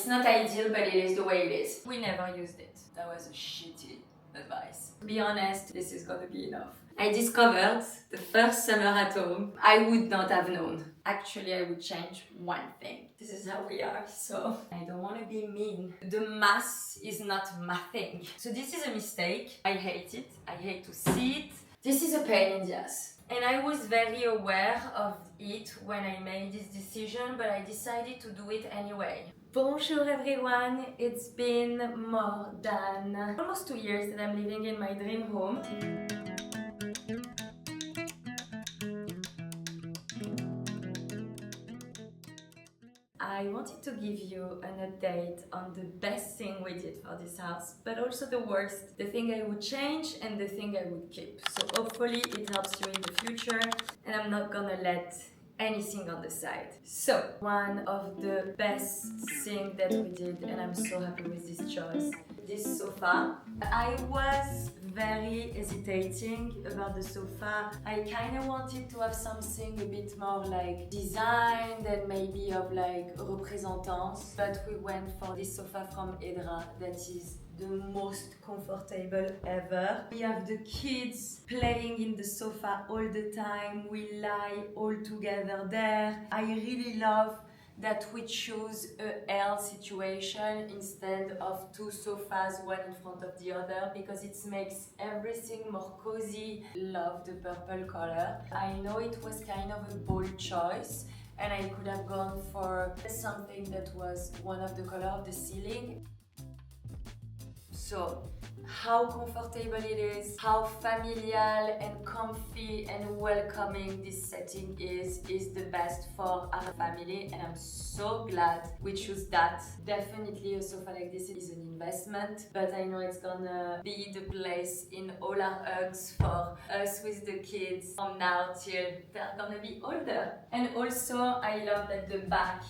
It's not ideal, but it is the way it is. We never used it. That was a shitty advice. To be honest, this is gonna be enough. I discovered the first summer at home I would not have known. Actually, I would change one thing. This is how we are, so I don't want to be mean. The mass is not my thing. So this is a mistake. I hate it. I hate to see it. This is a pain in the ass. And I was very aware of it when I made this decision, but I decided to do it anyway. Bonjour everyone, it's been more than almost 2 years that I'm living in my dream home. I wanted to give you an update on the best thing we did for this house, but also the worst, the thing I would change and the thing I would keep. So hopefully it helps you in the future, and I'm not gonna let anything on the side. So, one of the best things that we did, and I'm so happy with this choice, this sofa. I was very hesitating about the sofa. I kind of wanted to have something a bit more like designed and maybe of like representance, but we went for this sofa from EDRA that is the most comfortable ever. We have the kids playing in the sofa all the time. We lie all together there. I really love that we choose a L situation instead of two sofas, one in front of the other, because it makes everything more cozy. Love the purple color. I know it was kind of a bold choice, and I could have gone for something that was one of the color of the ceiling. So, how comfortable it is, how familiar and comfy and welcoming this setting is the best for our family, and I'm so glad we choose that. Definitely a sofa like this is an investment, but I know it's gonna be the place in all our hugs for us with the kids from now till they're gonna be older. And also, I love that the back,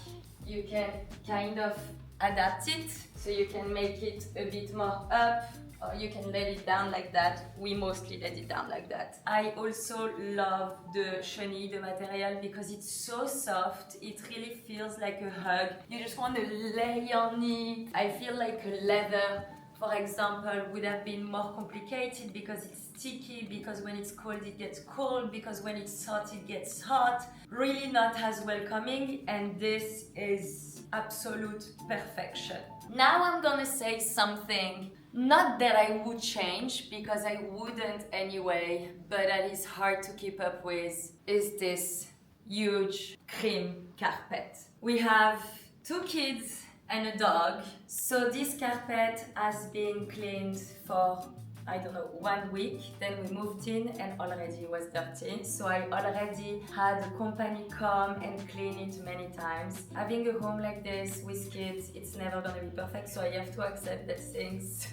you can kind of adapt it, so you can make it a bit more up, or you can let it down like that. We mostly let it down like that. I also love the chenille, the material, because it's so soft. It really feels like a hug. You just want to lay on it. I feel like a leather, for example, would have been more complicated because it's sticky, because when it's cold it gets cold, because when it's hot it gets hot. Really not as welcoming, and this is absolute perfection. Now I'm gonna say something, not that I would change, because I wouldn't anyway, but that is hard to keep up with, is this huge cream carpet. We have 2 kids and a dog, so this carpet has been cleaned for, I don't know, 1 week. Then we moved in and already it was dirty. So I already had a company come and clean it many times. Having a home like this with kids, it's never gonna be perfect, so I have to accept that things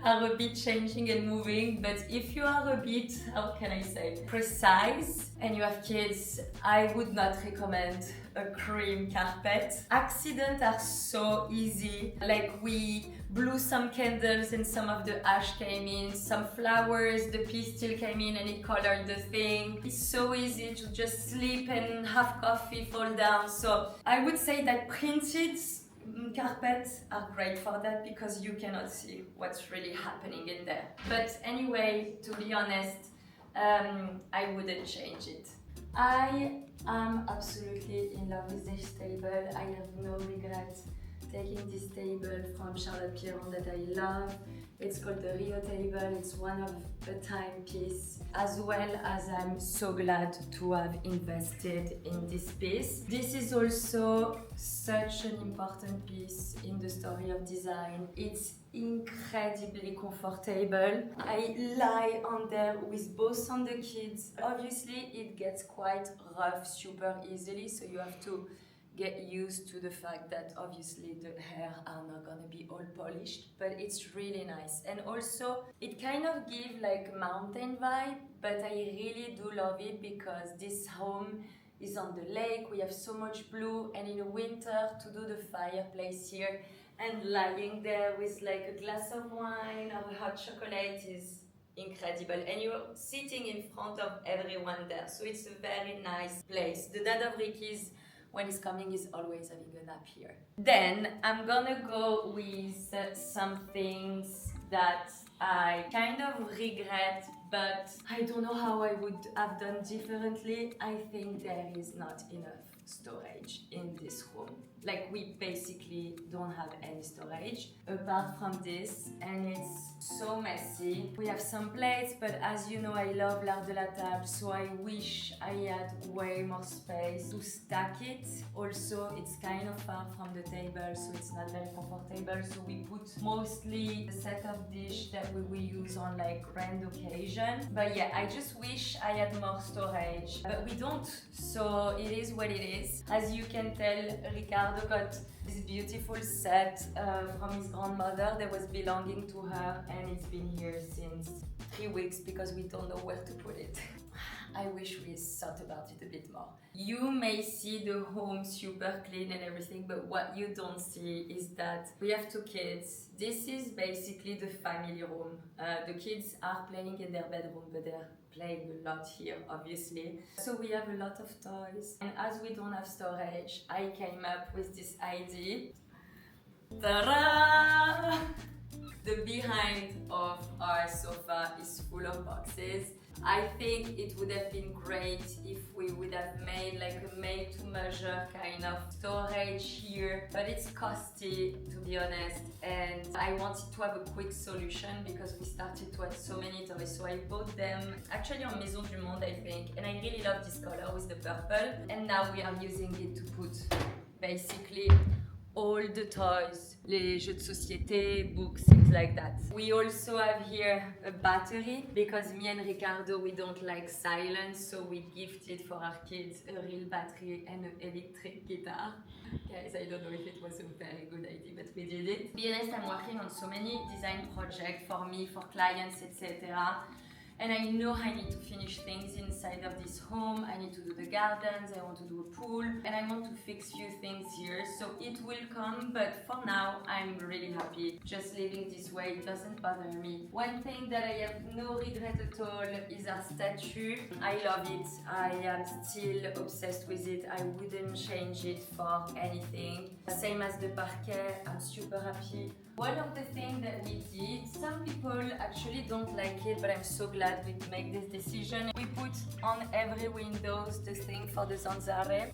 are a bit changing and moving. But if you are a bit, how can I say, precise and you have kids, I would not recommend a cream carpet. Accidents are so easy. Like, we blew some candles and some of the ash came in, some flowers, the pistil came in and it colored the thing. It's so easy to just sleep and have coffee, fall down. So I would say that printed carpets are great for that, because you cannot see what's really happening in there. But anyway, to be honest, I wouldn't change it. I am absolutely in love with this table. I have no regrets taking this table from Charlotte Piron that I love. It's called the Rio table. It's one of a timepiece, as well as I'm so glad to have invested in this piece. This is also such an important piece in the story of design. It's incredibly comfortable. I lie on there with both on the kids. Obviously it gets quite rough super easily, so you have to get used to the fact that obviously the hair are not gonna be all polished, but it's really nice. And also it kind of gives like mountain vibe, but I really do love it because this home is on the lake. We have so much blue, and in the winter to do the fireplace here and lying there with like a glass of wine or hot chocolate is incredible, and you're sitting in front of everyone there, so it's a very nice place. The dad of Ricky's when he's coming, he's always having a nap here. Then I'm gonna go with some things that I kind of regret, but I don't know how I would have done differently. I think there is not enough storage in this room. Like, we basically don't have any storage apart from this, and it's so messy. We have some plates, but as you know, I love l'art de la table, so I wish I had way more space to stack it. Also, it's kind of far from the table, so it's not very comfortable, so we put mostly the set of dish that we will use on like grand occasion. But yeah, I just wish I had more storage, but we don't, so it is what it is. As you can tell, Ricardo got this beautiful set from his grandmother that was belonging to her, and it's been here since 3 weeks because we don't know where to put it. I wish we thought about it a bit more. You may see the home super clean and everything, but what you don't see is that we have 2 kids. This is basically the family room. The kids are playing in their bedroom, but they're playing a lot here, obviously. So we have a lot of toys. And as we don't have storage, I came up with this idea. Ta-da! The behind of our sofa is full of boxes. I think it would have been great if we would have made like a made-to-measure kind of storage here, but it's costly, to be honest, and I wanted to have a quick solution because we started to have so many toys. So I bought them actually on Maison du Monde, I think, and I really love this color with the purple, and now we are using it to put basically all the toys, les jeux de société, books, things like that. We also have here a battery because me and Ricardo, we don't like silence, so we gifted for our kids a real battery and an electric guitar. Guys, I don't know if it was a very good idea, but we did it. To be honest, I'm working on so many design projects for me, for clients, etc. And I know I need to finish things inside of this home. I need to do the gardens, I want to do a pool, and I want to fix few things here. So it will come, but for now, I'm really happy. Just living this way, it doesn't bother me. One thing that I have no regret at all is our statue. I love it. I am still obsessed with it. I wouldn't change it for anything. Same as the parquet, I'm super happy. One of the things that we did, some people actually don't like it, but I'm so glad we made this decision. We put on every windows the thing for the zanzare.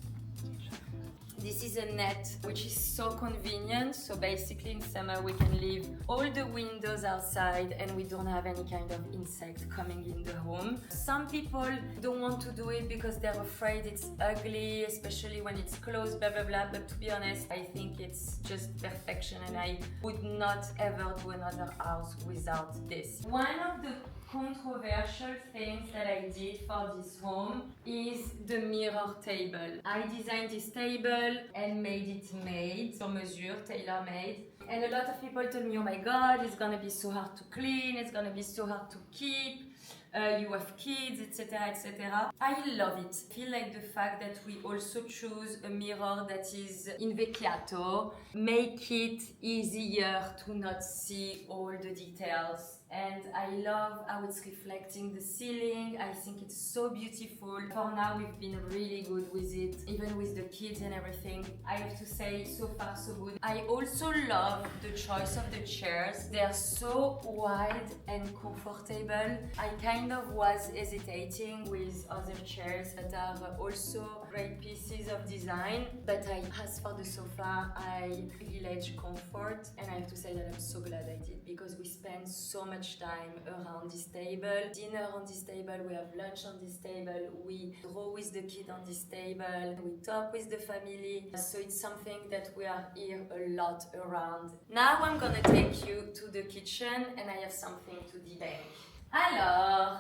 This is a net, which is so convenient. So basically in summer we can leave all the windows outside and we don't have any kind of insect coming in the home. Some people don't want to do it because they're afraid it's ugly, especially when it's closed, blah, blah, blah. But to be honest, I think it's just perfection and I would not ever do another house without this. One of the controversial things that I did for this home is the mirror table. I designed this table and made it made, sur mesure, tailor-made. And a lot of people told me, oh my god, it's gonna be so hard to clean, it's gonna be so hard to keep. You have kids, etc, etc. I love it. I feel like the fact that we also choose a mirror that is invecchiato make it easier to not see all the details. And I love how it's reflecting the ceiling. I think it's so beautiful. For now, we've been really good with it, even with the kids and everything. I have to say, so far so good. I also love the choice of the chairs. They're so wide and comfortable. I kind of was hesitating with other chairs that are also great pieces of design, but as for the sofa, I privilege comfort, and I have to say that I'm so glad I did because we spend so much time around this table. Dinner on this table, we have lunch on this table, we draw with the kid on this table, we talk with the family, so it's something that we are here a lot around. Now I'm gonna take you to the kitchen and I have something to debunk. Alors,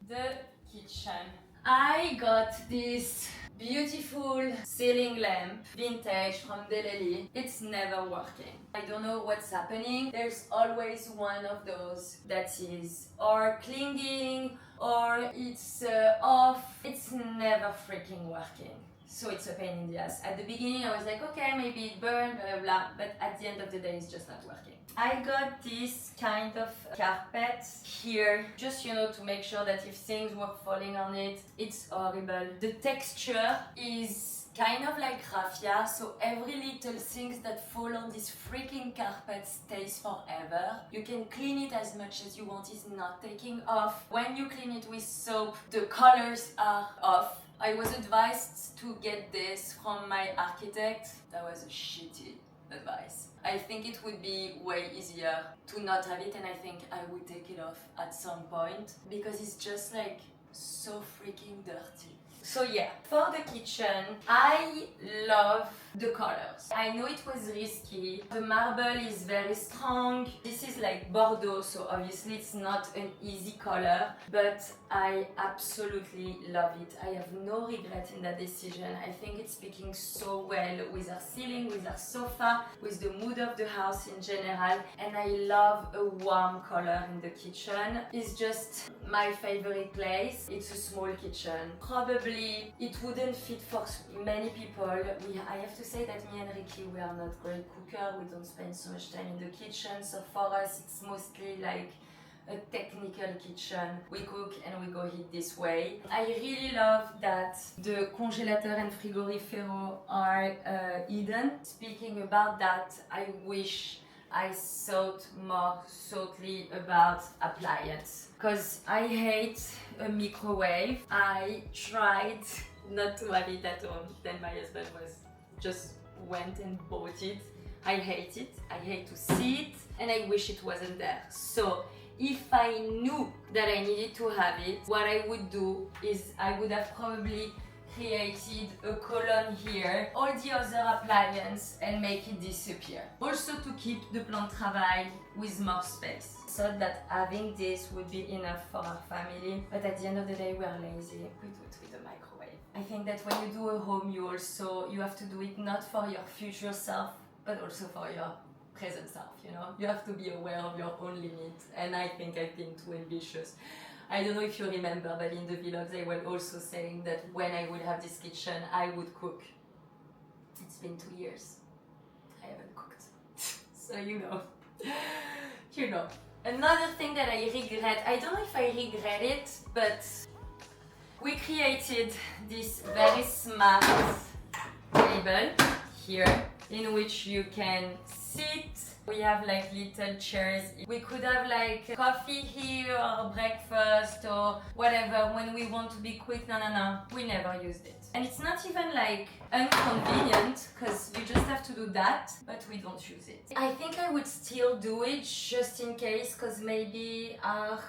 the kitchen. I got this beautiful ceiling lamp, vintage from Deleli. It's never working. I don't know what's happening. There's always one of those that is or clinging or it's off. It's never freaking working. So it's a pain in the ass. At the beginning I was like, okay, maybe it burned, blah, blah, blah. But at the end of the day, it's just not working. I got this kind of carpet here, just, you know, to make sure that if things were falling on it, it's horrible. The texture is kind of like raffia, so every little things that fall on this freaking carpet stays forever. You can clean it as much as you want, it's not taking off. When you clean it with soap, the colors are off. I was advised to get this from my architect. That was a shitty advice. I think it would be way easier to not have it, and I think I would take it off at some point because it's just like so freaking dirty. So yeah, for the kitchen, I love the colors. I know it was risky. The marble is very strong. This is like Bordeaux, so obviously it's not an easy color, but I absolutely love it. I have no regret in that decision. I think it's speaking so well with our ceiling, with our sofa, with the mood of the house in general, and I love a warm color in the kitchen. It's just my favorite place. It's a small kitchen. Probably it wouldn't fit for many people. I have to say that me and Ricky, we are not great cooker. We don't spend so much time in the kitchen. So for us, it's mostly like a technical kitchen. We cook and we go eat this way. I really love that the congélateur and frigorifero are hidden. Speaking about that, I wish I thought more thoughtfully about appliance, because I hate a microwave. I tried not to have it at home, then my husband just went and bought it. I hate it, I hate to see it, and I wish it wasn't there. So if I knew that I needed to have it, what I would do is I would have probably created a column here, all the other appliances, and make it disappear. Also to keep the plan de travail with more space. So that having this would be enough for our family, but at the end of the day we are lazy, we do it with a microwave. I think that when you do a home, you have to do it not for your future self, but also for your present self, you know? You have to be aware of your own limits, and I think I've been too ambitious. I don't know if you remember, but in the vlogs I was also saying that when I would have this kitchen, I would cook. It's been 2 years. I haven't cooked. So you know. You know. Another thing that I regret, I don't know if I regret it, but we created this very smart table here in which you can sit. We have like little chairs. We could have like coffee here or breakfast or whatever when we want to be quick. No. We never used it. And it's not even like inconvenient because you just have to do that, but we don't use it. I think I would still do it just in case, because maybe our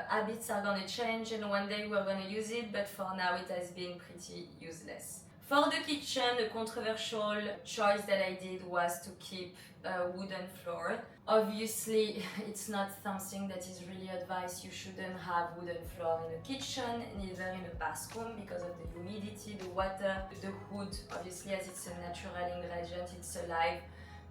habits are gonna change and one day we're gonna use it, but for now it has been pretty useless. For the kitchen, the controversial choice that I did was to keep a wooden floor. Obviously, it's not something that is really advised. You shouldn't have wooden floor in a kitchen, neither in a bathroom, because of the humidity, the water, the wood. Obviously, as it's a natural ingredient, it's alive,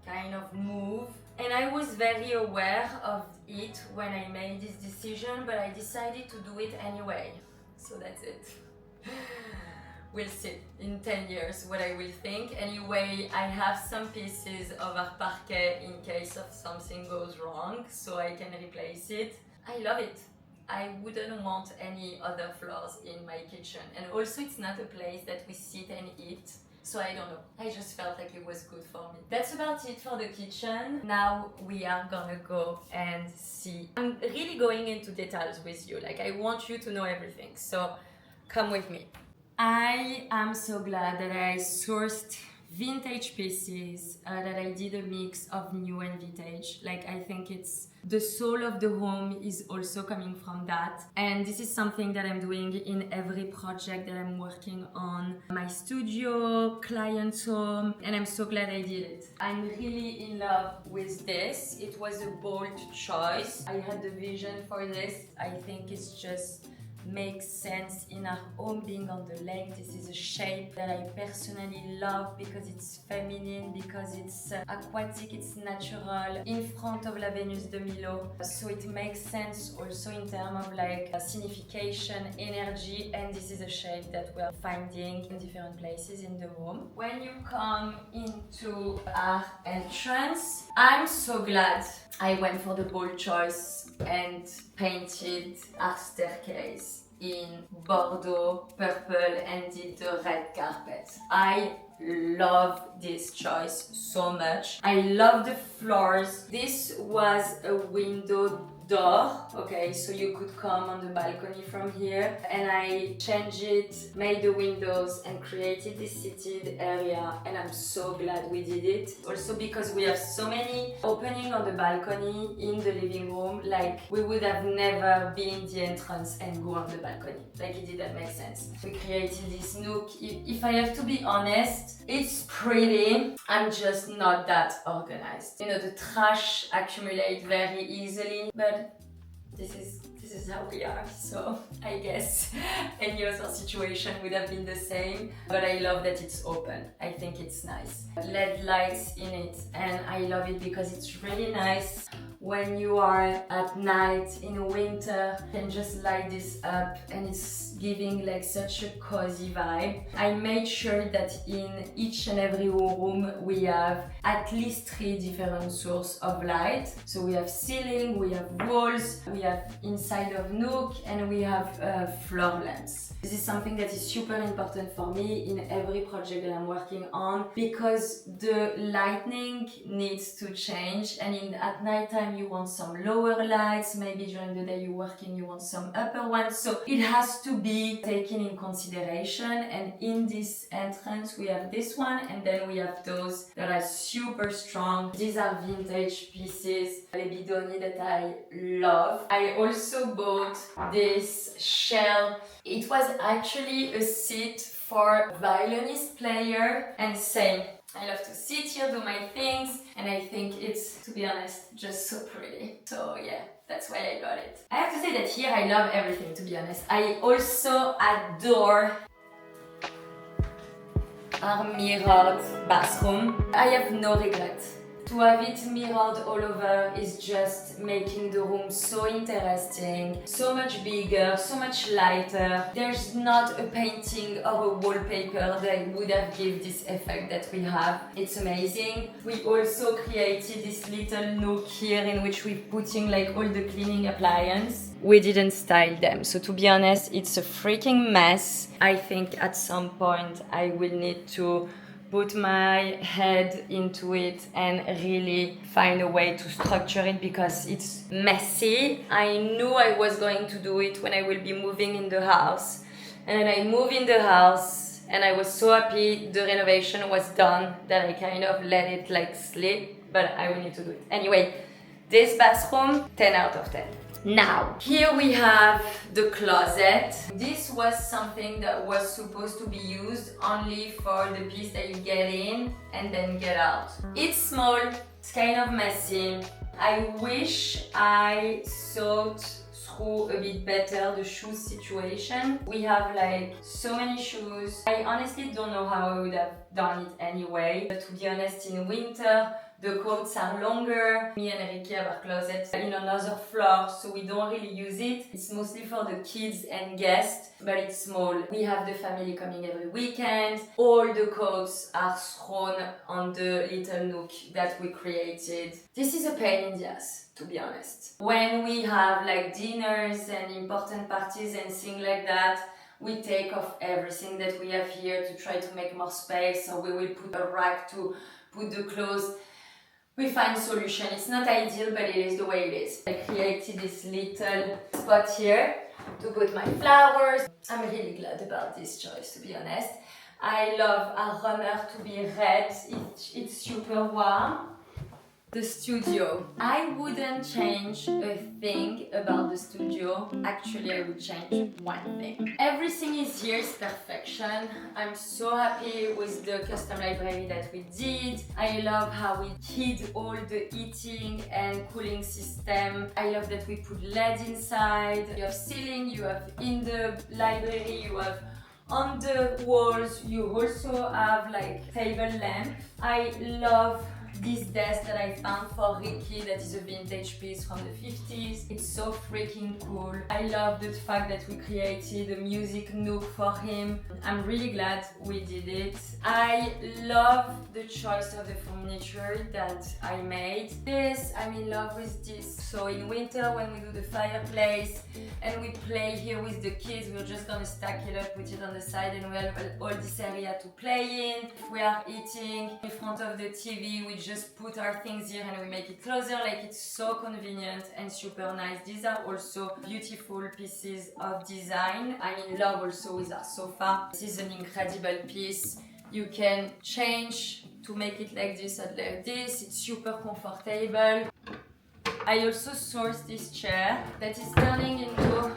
kind of move. And I was very aware of it when I made this decision, but I decided to do it anyway. So that's it. We'll see in 10 years what I will think. Anyway, I have some pieces of our parquet in case of something goes wrong, so I can replace it. I love it. I wouldn't want any other floors in my kitchen. And also it's not a place that we sit and eat, so I don't know. I just felt like it was good for me. That's about it for the kitchen. Now we are gonna go and see. I'm really going into details with you. Like, I want you to know everything, so come with me. I am so glad that I sourced vintage pieces, that I did a mix of new and vintage. Like, I think it's the soul of the home is also coming from that. And this is something that I'm doing in every project that I'm working on. My studio, client's home, and I'm so glad I did it. I'm really in love with this. It was a bold choice. I had the vision for this. I think it's just makes sense in our home being on the lake. This is a shape that I personally love because it's feminine, because it's aquatic, it's natural, in front of la Venus de Milo. So it makes sense also in terms of like signification, energy, and this is a shape that we're finding in different places in the home. When you come into our entrance, I'm so glad I went for the bold choice and painted our staircase. in Bordeaux, purple, and did the red carpet. I love this choice so much. I love the floors. This was a window door, okay, so you could come on the balcony from here, and I changed it, made the windows and created this seated area, and I'm so glad we did it. Also because we have so many opening on the balcony in the living room, like we would have never been the entrance and go on the balcony, like it didn't make sense. We created this nook. If I have to be honest, it's pretty, I'm just not that organized. You know, the trash accumulates very easily, but this is how we are, so I guess any other situation would have been the same, but I love that it's open. I think it's nice. LED lights in it, and I love it because it's really nice when you are at night in winter. You can just light this up and it's giving like such a cozy vibe. I made sure that in each and every room we have at least 3 different sources of light. So we have ceiling, we have walls, we have inside of nook, and we have floor lamps. This is something that is super important for me in every project that I'm working on, because the lighting needs to change, and at night time you want some lower lights, maybe during the day you're working you want some upper ones, so it has to be taken in consideration. And in this entrance we have this one, and then we have those that are super strong. These are vintage pieces, les bidoni, that I love. I also bought this shell. It was actually a seat for violinist player, and same. I love to sit here, do my things, and I think it's, to be honest, just so pretty. So yeah, that's why I got it. I have to say that here I love everything, to be honest. I also adore our mirrored bathroom. I have no regret. To have it mirrored all over is just making the room so interesting, so much bigger, so much lighter. There's not a painting or a wallpaper that would have given this effect that we have. It's amazing. We also created this little nook here in which we're putting like all the cleaning appliances. We didn't style them, so to be honest, it's a freaking mess. I think at some point I will need to put my head into it and really find a way to structure it because it's messy. I knew I was going to do it when I will be moving in the house. And then I moved in the house and I was so happy the renovation was done that I kind of let it like slip, but I will need to do it. Anyway, this bathroom, 10 out of 10. Now, here we have the closet. This was something that was supposed to be used only for the piece that you get in and then get out. It's small, it's kind of messy. I wish I thought through a bit better the shoes situation. We have like so many shoes. I honestly don't know how I would have done it anyway. But to be honest, in winter, the coats are longer. Me and Ricky have our closet in another floor, so we don't really use it. It's mostly for the kids and guests, but it's small. We have the family coming every weekend. All the coats are thrown on the little nook that we created. This is a pain in the ass, to be honest. When we have like dinners and important parties and things like that, we take off everything that we have here to try to make more space, so we will put a rack to put the clothes. We find a solution. It's not ideal, but it is the way it is. I created this little spot here to put my flowers. I'm really glad about this choice, to be honest. I love our runner to be red. It's super warm. The studio. I wouldn't change a thing about the studio. Actually, I would change one thing. Everything is here is perfection. I'm so happy with the custom library that we did. I love how we hid all the heating and cooling system. I love that we put LED inside. You have ceiling, you have in the library, you have on the walls, you also have like table lamp. I love this desk that I found for Ricky, that is a vintage piece from the 50s. It's so freaking cool. I love the fact that we created a music nook for him. I'm really glad we did it. I love the choice of the furniture that I made. I'm in love with this. So in winter when we do the fireplace and we play here with the kids, we're just gonna stack it up, put it on the side, and we have all this area to play in. If we are eating in front of the TV, we just put our things here and we make it closer. Like, it's so convenient and super nice. These are also beautiful pieces of design. I'm in love also with our sofa. This is an incredible piece. You can change to make it like this or like this. It's super comfortable. I also sourced this chair that is turning into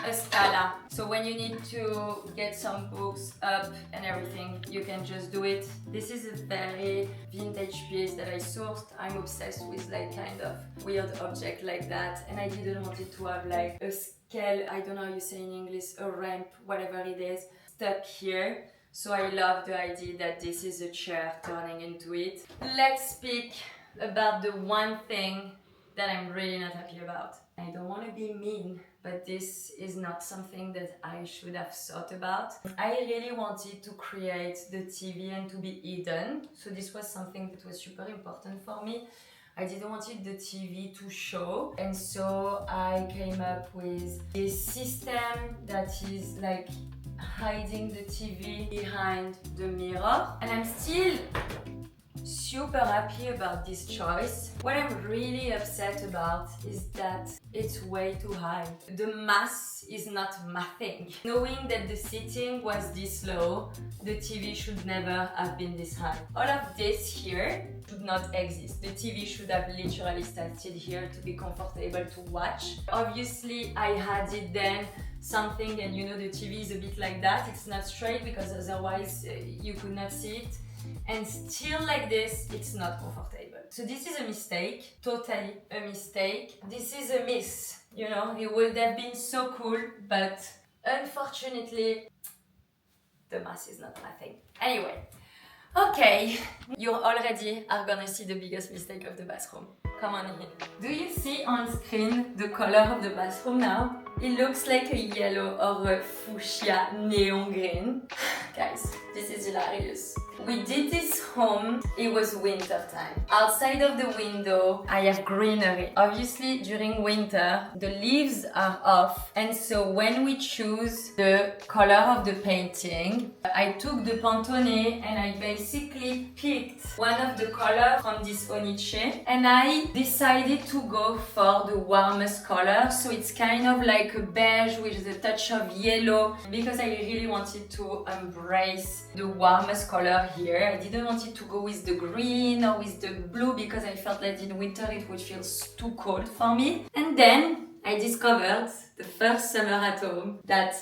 a scala. So when you need to get some books up and everything, you can just do it. This is a very vintage piece that I sourced. I'm obsessed with like kind of weird object like that, and I didn't want it to have like a scale, I don't know how you say in English, a ramp, whatever it is, stuck here. So I love the idea that this is a chair turning into it. Let's speak about the one thing that I'm really not happy about. I don't want to be mean, but this is not something that I should have thought about. I really wanted to create the TV and to be hidden. So this was something that was super important for me. I didn't want the TV to show, and so I came up with this system that is like hiding the TV behind the mirror, and I'm still super happy about this choice. What I'm really upset about is that it's way too high. The mass is not mathing. Knowing that the seating was this low, the TV should never have been this high. All of this here should not exist. The TV should have literally started here to be comfortable to watch. Obviously, I had it then something, and you know the TV is a bit like that. It's not straight because otherwise you could not see it. And still like this, it's not comfortable. So this is a mistake, totally a mistake. This is a miss, you know, it would have been so cool, but unfortunately, the mass is not my thing. Anyway, okay, you already are gonna see the biggest mistake of the bathroom. Come on in. Do you see on screen the color of the bathroom now? It looks like a yellow or a fuchsia neon green. Guys, this is hilarious. We did this home, it was winter time. Outside of the window, I have greenery. Obviously, during winter, the leaves are off. And so when we choose the color of the painting, I took the Pantone and I basically picked one of the colors from this Oniche. And I decided to go for the warmest color. So it's kind of like a beige with a touch of yellow, because I really wanted to embrace the warmest color here. I didn't want it to go with the green or with the blue, because I felt that in winter it would feel too cold for me. And then I discovered the first summer at home that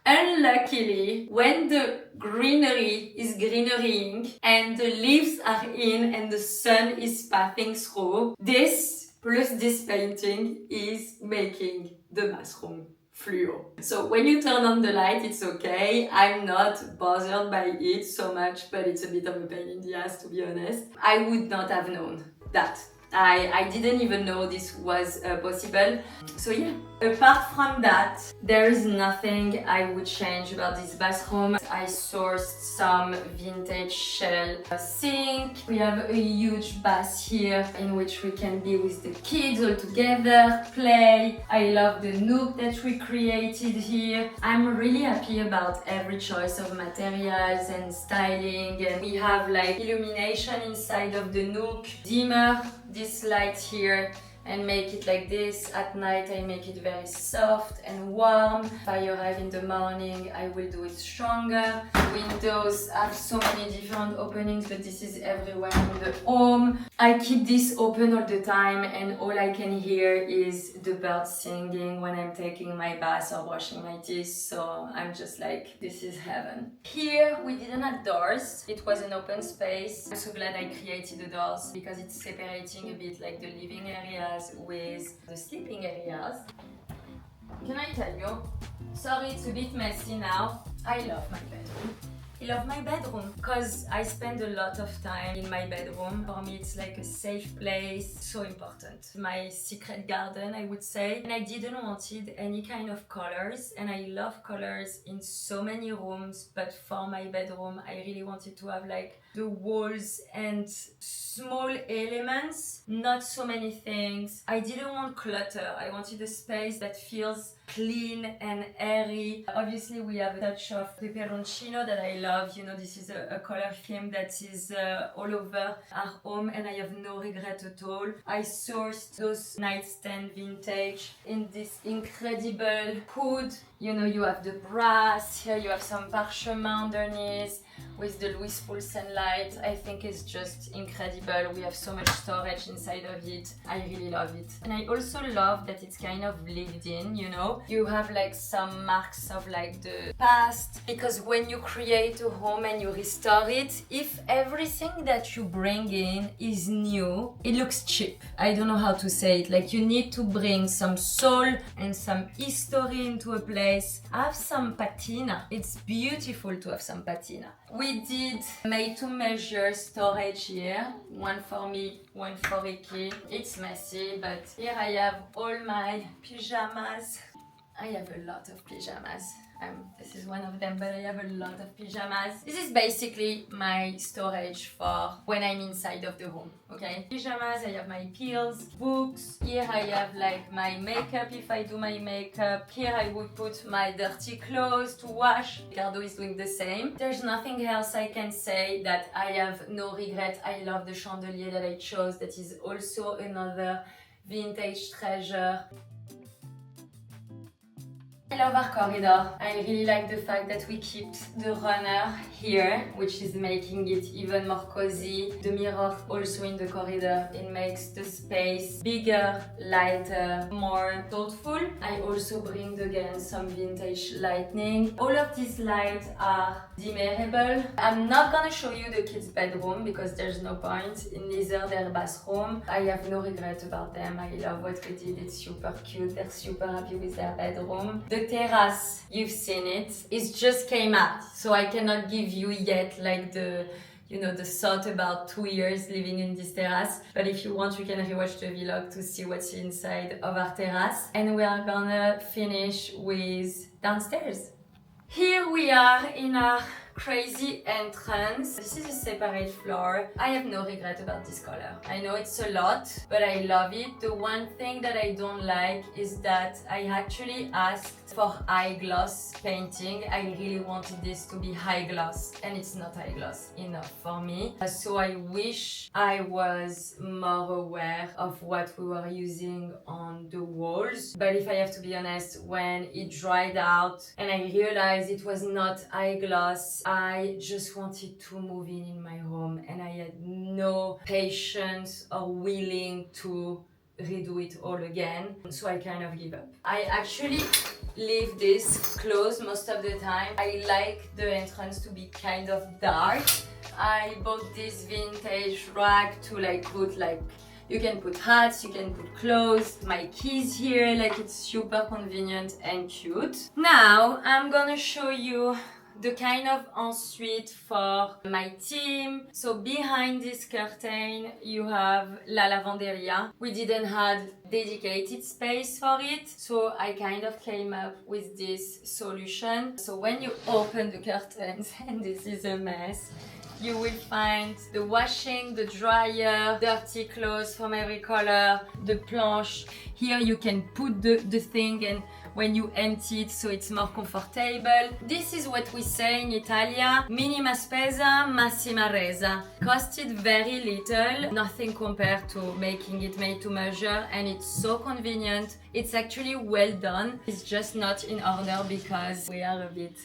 unluckily, when the greenery is greenerying and the leaves are in and the sun is passing through, this plus this painting is making the bathroom fluo. So when you turn on the light, it's okay. I'm not bothered by it so much, but it's a bit of a pain in the ass, to be honest. I would not have known that. I didn't even know this was possible. So yeah, apart from that, there is nothing I would change about this bathroom. I sourced some vintage shell sink. We have a huge bath here in which we can be with the kids all together, play. I love the nook that we created here. I'm really happy about every choice of materials and styling. And we have like illumination inside of the nook, dimmer, this light here, and make it like this. At night I make it very soft and warm. If I arrive in the morning, I will do it stronger. Windows have so many different openings, but this is everywhere in the home. I keep this open all the time, and all I can hear is the birds singing when I'm taking my bath or washing my teeth. So I'm just like, this is heaven. Here we didn't have doors. It was an open space. I'm so glad I created the doors, because it's separating a bit like the living area with the sleeping areas. Can I tell you? Sorry, it's a bit messy now. I love my bedroom. I love my bedroom because I spend a lot of time in my bedroom. For me, it's like a safe place, so important. My secret garden, I would say. And I didn't wanted any kind of colors, and I love colors in so many rooms, but for my bedroom, I really wanted to have like the walls and small elements, not so many things. I didn't want clutter. I wanted a space that feels clean and airy. Obviously, we have a touch of the peperoncino that I love. You know, this is a color theme that is all over our home, and I have no regret at all. I sourced those nightstand vintage in this incredible hood. You know, you have the brass, here you have some parchment underneath with the Louis Poulsen light. I think it's just incredible. We have so much storage inside of it. I really love it. And I also love that it's kind of lived in, you know. You have like some marks of like the past, because when you create a home and you restore it, if everything that you bring in is new, it looks cheap. I don't know how to say it. Like, you need to bring some soul and some history into a place. Have some patina. It's beautiful to have some patina. We did made to measure storage here. One for me, one for Ricky. It's messy, but here I have all my pajamas. I have a lot of pajamas. This is one of them, but I have a lot of pajamas. This is basically my storage for when I'm inside of the room, okay? Pajamas, I have my pills, books. Here I have like my makeup if I do my makeup. Here I would put my dirty clothes to wash. Ricardo is doing the same. There's nothing else I can say that I have no regret. I love the chandelier that I chose. That is also another vintage treasure. I love our corridor. I really like the fact that we kept the runner here, which is making it even more cozy. The mirror also in the corridor, it makes the space bigger, lighter, more thoughtful. I also bring again some vintage lighting. All of these lights are dimmerable. I'm not gonna show you the kids' bedroom because there's no point, neither their bathroom. I have no regret about them. I love what we did. It's super cute. They're super happy with their bedroom. The terrace, you've seen it. It just came out, so I cannot give you yet like the, you know, the thought about 2 years living in this terrace. But if you want, you can rewatch the vlog to see what's inside of our terrace. And we are gonna finish with downstairs. Here we are in our crazy entrance. This is a separate floor. I have no regret about this color. I know it's a lot, but I love it. The one thing that I don't like is that I actually asked for high gloss painting. I really wanted this to be high gloss, and it's not high gloss enough for me. So I wish I was more aware of what we were using on the walls. But if I have to be honest, when it dried out and I realized it was not high gloss, I just wanted to move in my home, and I had no patience or willing to redo it all again. So I kind of give up. I actually leave this closed most of the time. I like the entrance to be kind of dark. I bought this vintage rack to like put like, you can put hats, you can put clothes, my keys here, like it's super convenient and cute. Now I'm gonna show you the kind of ensuite for my team. So behind this curtain you have La Lavanderia. We didn't have dedicated space for it, so I kind of came up with this solution. So when you open the curtains, and this is a mess, you will find the washing, the dryer, dirty clothes from every color, the planche. Here you can put the thing, and when you empty it, so it's more comfortable. This is what we say in Italia: minima spesa, massima resa. Costed very little, nothing compared to making it made to measure, and it's so convenient. It's actually well done. It's just not in order because we are a bit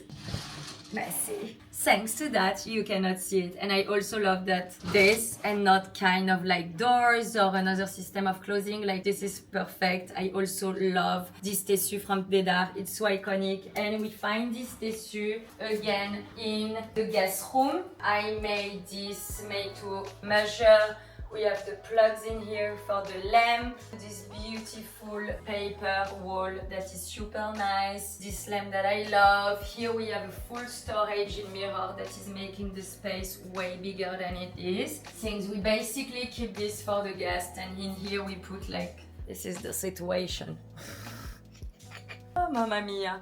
messy. Thanks to that, you cannot see it. And I also love that this, and not kind of like doors or another system of closing, like this is perfect. I also love this tissue from EDRA. It's so iconic. And we find this tissue again in the guest room. I made this made to measure We have the plugs in here for the lamp. This beautiful paper wall that is super nice. This lamp that I love. Here we have a full storage in mirror that is making the space way bigger than it is. Things we basically keep this for the guests, and in here we put like, this is the situation. Oh, mamma mia.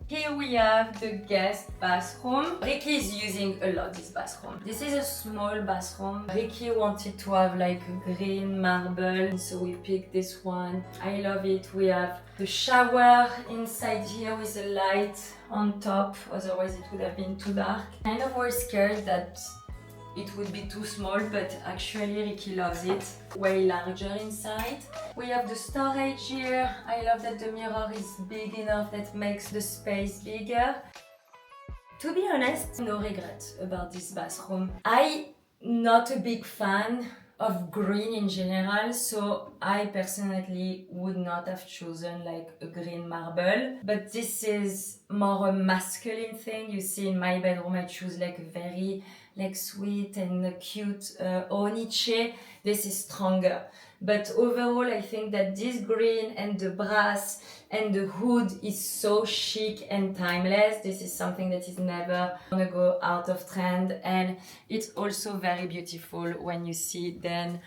Here we have the guest bathroom. Ricky is using a lot this bathroom. This is a small bathroom. Ricky wanted to have like a green marble, so we picked this one. I love it. We have the shower inside here with a light on top, otherwise it would have been too dark. Kind of was scared that it would be too small, but actually Ricky loves it. Way larger inside. We have the storage here. I love that the mirror is big enough that makes the space bigger. To be honest, no regrets about this bathroom. I'm not a big fan of green in general, so I personally would not have chosen like a green marble, but this is more a masculine thing. You see in my bedroom I choose like a very like sweet and cute oniche. This is stronger, but overall I think that this green and the brass and the hood is so chic and timeless. This is something that is never gonna go out of trend, and it's also very beautiful when you see then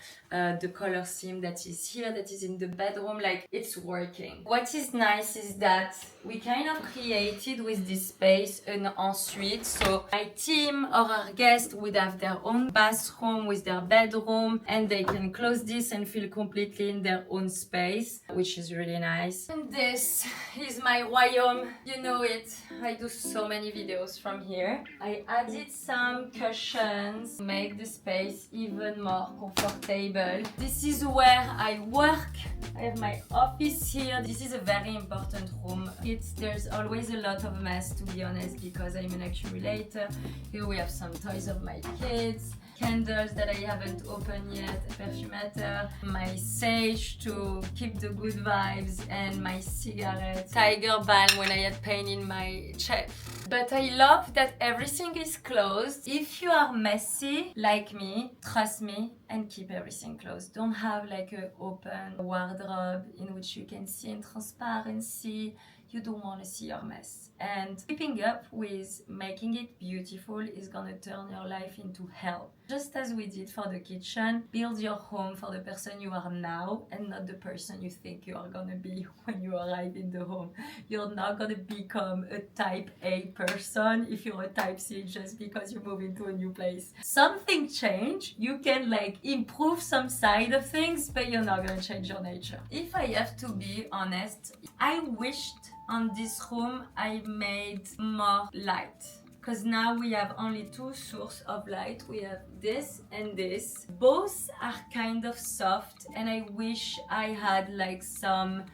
the color scheme that is here, that is in the bedroom, like it's working. What is nice is that we kind of created with this space an ensuite, so my team or our guests would have their own bathroom with their bedroom, and they can close this and feel completely in their own space, which is really nice. And this is my royaume, you know it. I do so many videos from here. I added some cushions to make the space even more comfortable. This is where I work. I have my office here. This is a very important room. There's always a lot of mess, to be honest, because I'm an accumulator. Here we have some toys of my kids, candles that I haven't opened yet, a perfumator, my sage to keep the good vibes, and my cigarette, tiger balm when I had pain in my chest. But I love that everything is closed. If you are messy like me, trust me and keep everything closed. Don't have like an open wardrobe in which you can see in transparency. You don't want to see your mess. And keeping up with making it beautiful is gonna turn your life into hell. Just as we did for the kitchen, build your home for the person you are now and not the person you think you are gonna be when you arrive in the home. You're not gonna become a type A person if you're a type C just because you move into a new place. Something change, you can like improve some side of things, but you're not gonna change your nature. If I have to be honest, I wished on this room I made more light, because now we have only two sources of light. We have this and this. Both are kind of soft, and I wish I had like some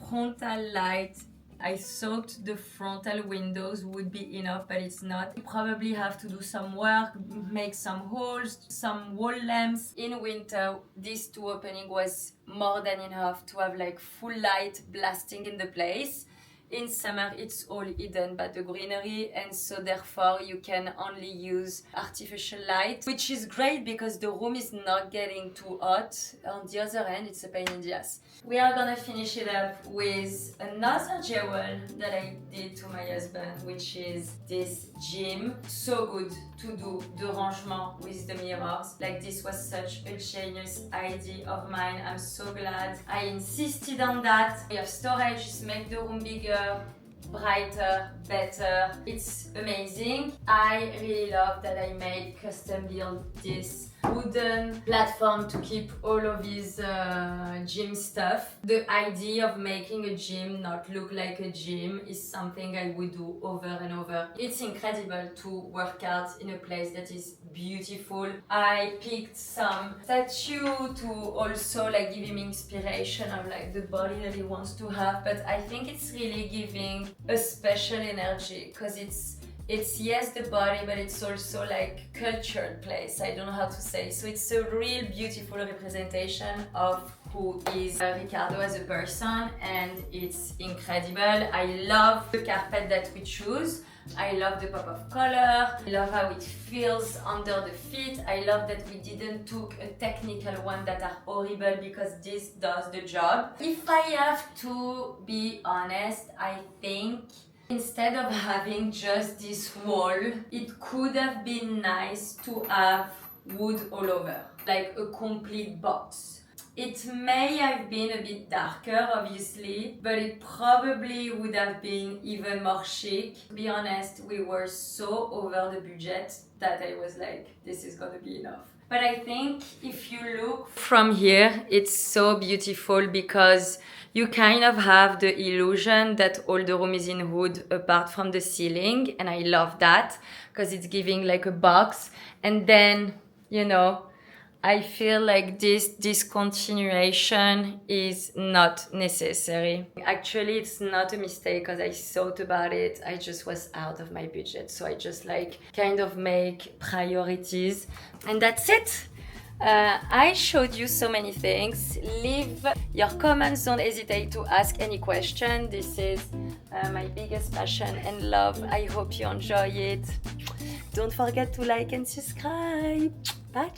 frontal light. I thought the frontal windows would be enough, but it's not. You probably have to do some work, make some holes, some wall lamps. In winter, this two opening was more than enough to have like full light blasting in the place. In summer, it's all hidden by the greenery, and so therefore you can only use artificial light, which is great because the room is not getting too hot. On the other hand, it's a pain in the ass. We are gonna finish it up with another jewel that I did to my husband, which is this gym. So good to do the rangement with the mirrors. Like, this was such a genius idea of mine. I'm so glad I insisted on that. We have storage, make the room bigger, brighter, better. It's amazing. I really love that I made custom build this wooden platform to keep all of his gym stuff. The idea of making a gym not look like a gym is something I would do over and over. It's incredible to work out in a place that is beautiful. I picked some statue to also like give him inspiration of like the body that he wants to have, but I think it's really giving a special energy because it's It's yes the body, but it's also like cultured place. I don't know how to say. So it's a real beautiful representation of who is Ricardo as a person, and it's incredible. I love the carpet that we choose. I love the pop of color. I love how it feels under the feet. I love that we didn't took a technical one that are horrible, because this does the job. If I have to be honest, I think instead of having just this wall, it could have been nice to have wood all over, like a complete box. It may have been a bit darker, obviously, but it probably would have been even more chic. To be honest, we were so over the budget that I was like, this is gonna be enough. But I think if you look from here, it's so beautiful, because you kind of have the illusion that all the room is in wood apart from the ceiling. And I love that, because it's giving like a box. And then, you know, I feel like this discontinuation is not necessary. Actually, it's not a mistake, because I thought about it. I just was out of my budget. So I just like kind of make priorities, and that's it. I showed you so many things. Leave your comments, don't hesitate to ask any question. This is my biggest passion and love. I hope you enjoy it. Don't forget to like and subscribe. Bye.